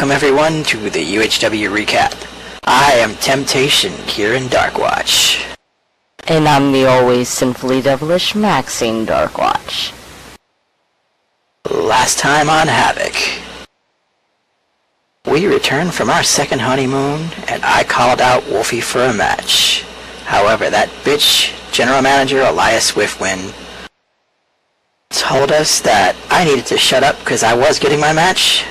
welcome everyone to the UHW Recap. I am Temptation here in Darkwatch. And I'm the always sinfully devilish Maxine Darkwatch. Last time on Havok, we returned from our second honeymoon, and I called out Wolfie for a match. However, that bitch, General Manager Elias Swiftwind, told us that I needed to shut up because I was getting my match,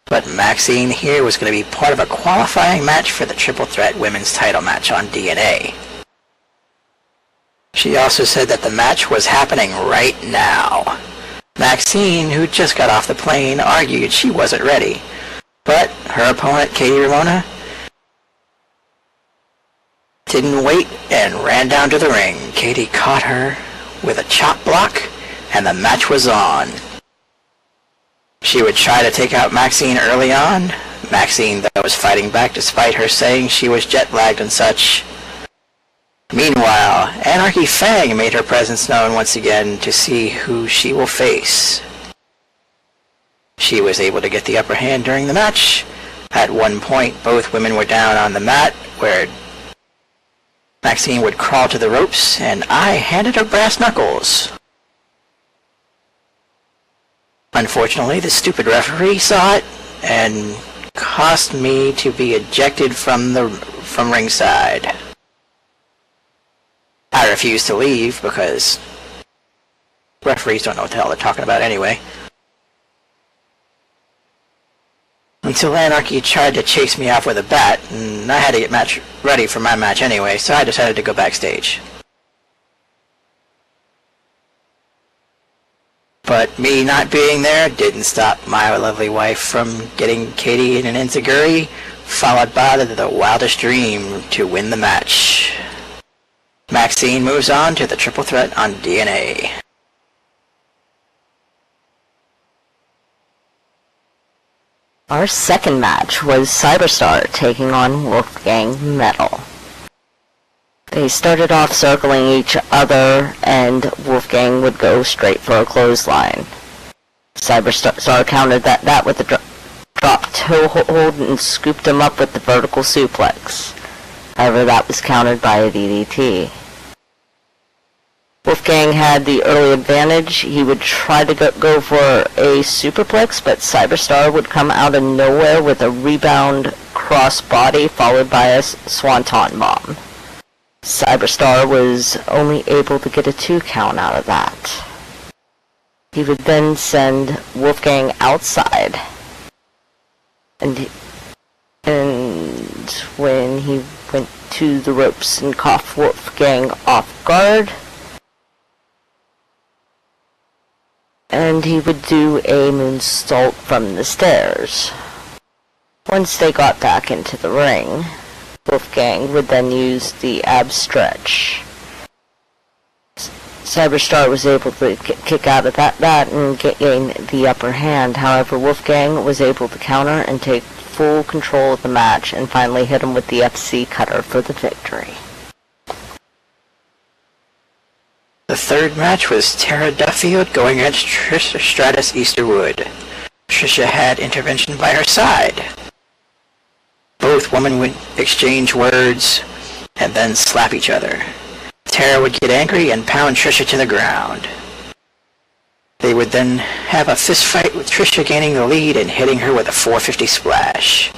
but Maxine here was going to be part of a qualifying match for the Triple Threat Women's title match on DNA. She also said that the match was happening right now. Maxine, who just got off the plane, argued she wasn't ready, but her opponent, Katie Ramona, didn't wait and ran down to the ring. Katie caught her with a chop block, and the match was on. She would try to take out Maxine early on. Maxine, though, was fighting back despite her saying she was jet-lagged and such. Meanwhile, Anarchy Fang made her presence known once again to see who she will face. She was able to get the upper hand during the match. At one point, both women were down on the mat, where Maxine would crawl to the ropes, and I handed her brass knuckles. Unfortunately, the stupid referee saw it and caused me to be ejected from ringside. I refused to leave because referees don't know what the hell they're talking about anyway. Until Anarchy tried to chase me off with a bat, and I had to get ready for my match anyway, so I decided to go backstage. But me not being there didn't stop my lovely wife from getting Katie in an enziguri, followed by the wildest dream to win the match. Maxine moves on to the Triple Threat on DNA. Our second match was Cyberstar taking on Wolfgang Metal. They started off circling each other, and Wolfgang would go straight for a clothesline. Cyberstar countered that with a drop toe hold and scooped him up with the vertical suplex. However, that was countered by a DDT. Wolfgang had the early advantage. He would try to go for a superplex, but Cyberstar would come out of nowhere with a rebound crossbody followed by a swanton bomb. Cyberstar was only able to get a 2 count out of that. He would then send Wolfgang outside, and when he went to the ropes and caught Wolfgang off guard, and he would do a moonsault from the stairs. Once they got back into the ring, Wolfgang would then use the ab stretch. Cyberstar was able to kick out of that and gain the upper hand. However, Wolfgang was able to counter and take full control of the match and finally hit him with the FC cutter for the victory. The third match was Tara Duffield going against Trish Stratus Easterwood. Trisha had intervention by her side. Both women would exchange words and then slap each other. Tara would get angry and pound Trisha to the ground. They would then have a fist fight with Trisha gaining the lead and hitting her with a 450 splash.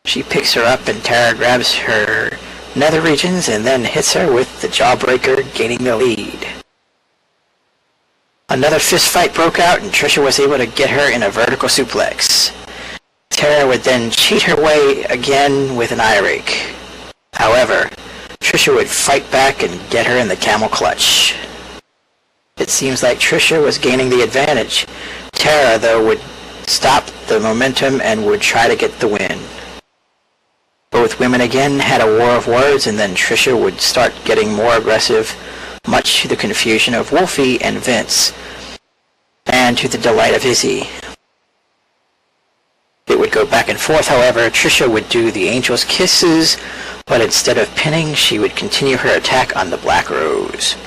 She picks her up and Tara grabs her nether regions and then hits her with the jawbreaker, gaining the lead. Another fist fight broke out and Trisha was able to get her in a vertical suplex. Tara would then cheat her way again with an eye rake. However, Trisha would fight back and get her in the camel clutch. It seems like Trisha was gaining the advantage. Tara, though, would stop the momentum and would try to get the win. Both women again had a war of words, and then Trisha would start getting more aggressive, much to the confusion of Wolfie and Vince, and to the delight of Izzy. It would go back and forth, however. Trisha would do the Angel's Kisses, but instead of pinning, she would continue her attack on the Black Rose.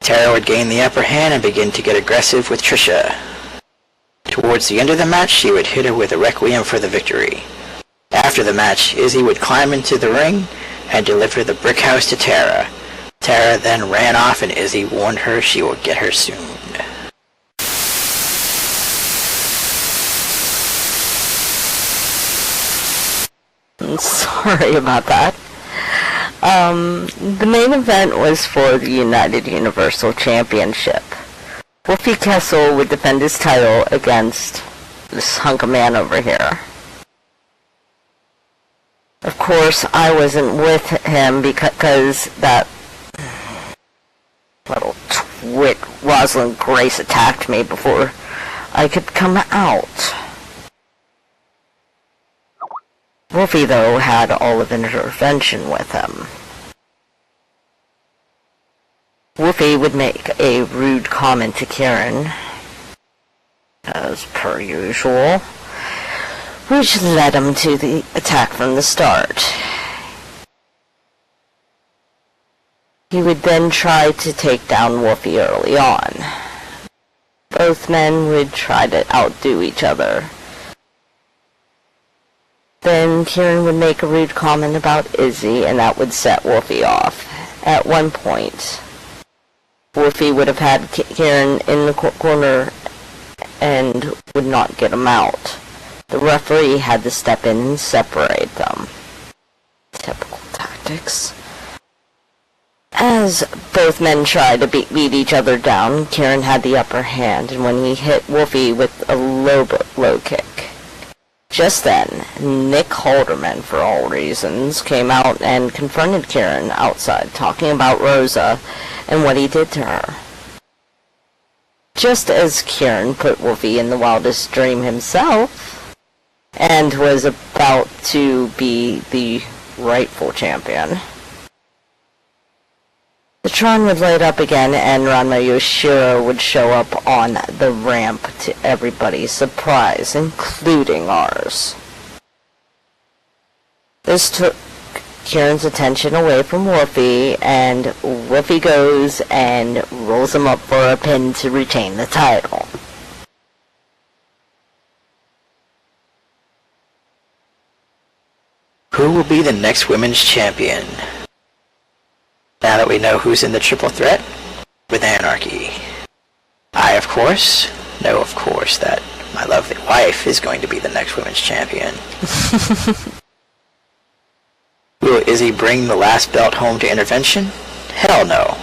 Tara would gain the upper hand and begin to get aggressive with Trisha. Towards the end of the match, she would hit her with a requiem for the victory. After the match, Izzy would climb into the ring and deliver the brick house to Tara. Tara then ran off and Izzy warned her she would get her soon. I'm sorry about that. The main event was for the United Universal Championship. Wolfie Kessel would defend his title against this hunk of man over here. Of course, I wasn't with him because that little twit Rosalind Grace attacked me before I could come out. Wolfie, though, had all of intervention with him. Wolfie would make a rude comment to Karen, as per usual, which led him to the attack from the start. He would then try to take down Wolfie early on. Both men would try to outdo each other. Then Kieran would make a rude comment about Izzy, and that would set Wolfie off. At one point, Wolfie would have had Kieran in the corner and would not get him out. The referee had to step in and separate them. Typical tactics. As both men tried to beat each other down, Kieran had the upper hand, and when he hit Wolfie with a low kick. Just then, Nick Halderman, for all reasons, came out and confronted Kieran outside, talking about Rosa and what he did to her. Just as Kieran put Wolfie in the wildest dream himself, and was about to be the rightful champion, the Tron would light up again, and Ranma Yoshiro would show up on the ramp to everybody's surprise, including ours. This took Kieran's attention away from Wolfie, and Wolfie goes and rolls him up for a pin to retain the title. Who will be the next women's champion? Now that we know who's in the triple threat with Anarchy. I, of course, know, of course, that my lovely wife is going to be the next women's champion. Will Izzy bring the last belt home to Intervention? Hell no.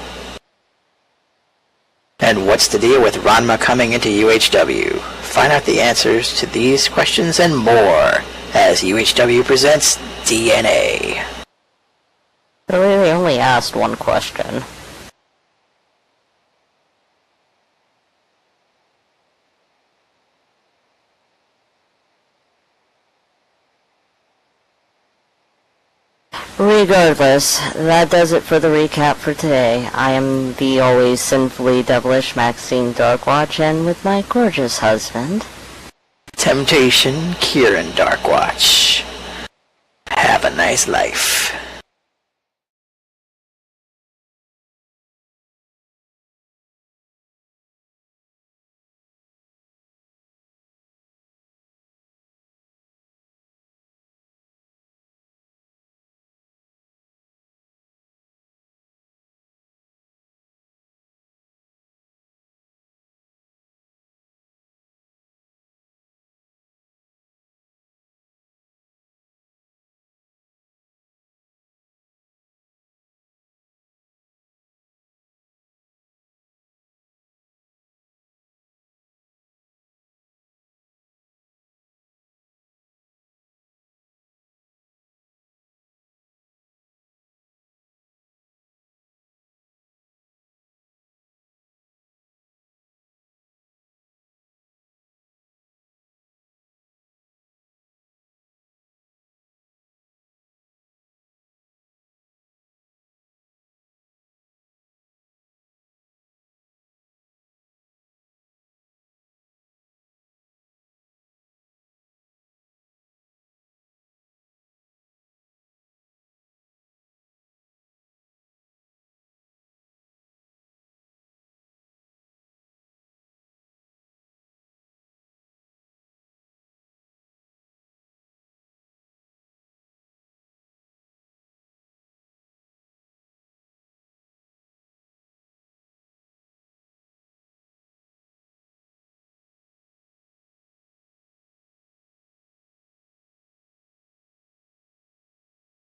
And what's the deal with Ranma coming into UHW? Find out the answers to these questions and more as UHW presents DNA. Really, they only asked one question. Regardless, that does it for the recap for today. I am the always sinfully devilish Maxine Darkwatch, and with my gorgeous husband, Temptation, Kieran Darkwatch. Have a nice life.